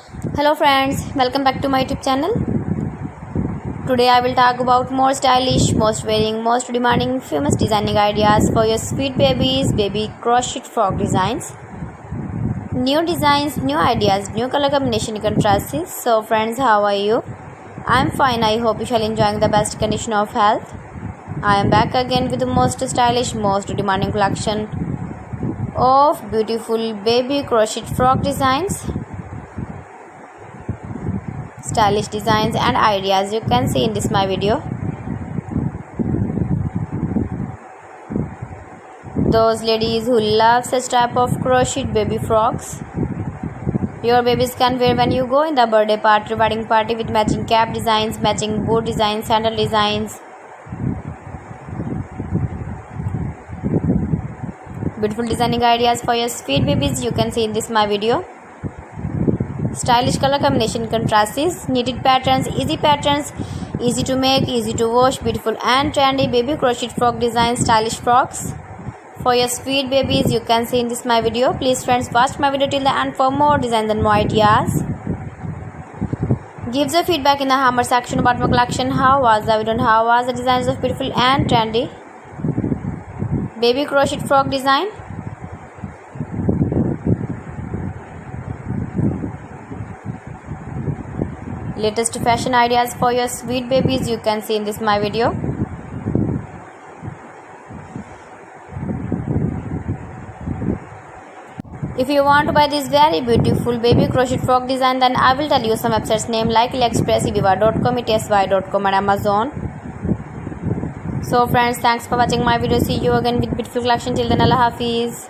Hello friends, welcome back to my YouTube channel. Today I will talk about more stylish, most wearing, most demanding, famous designing ideas for your sweet babies, baby crochet frock designs. New designs, new ideas, new color combination contrasts. So friends, how are you? I am fine. I hope you shall enjoying the best condition of health. I am back again with the most stylish, most demanding collection of beautiful baby crochet frock designs. Stylish designs and ideas you can see in this my video. Those ladies who love such type of crocheted baby frocks, your babies can wear when you go in the birthday party, wedding party, with matching cap designs, matching boot designs, sandal designs. Beautiful designing ideas for your sweet babies you can see in this my video. Stylish color combination contrasts, knitted patterns, easy to make, easy to wash, beautiful and trendy baby crochet frock designs, stylish frocks for your sweet babies you can see in this my video. Please friends, watch my video till the end for more designs and more ideas. Give the feedback in the hammer section about my collection. How was the video and how was the designs of beautiful and trendy baby crochet frock design? Latest fashion ideas for your sweet babies you can see in this my video. If you want to buy this very beautiful baby crochet frock design, then I will tell you some websites name like AliExpress, eviva.com, etsy.com and Amazon. So friends, thanks for watching my video. See you again with beautiful collection. Till then, Allah Hafiz.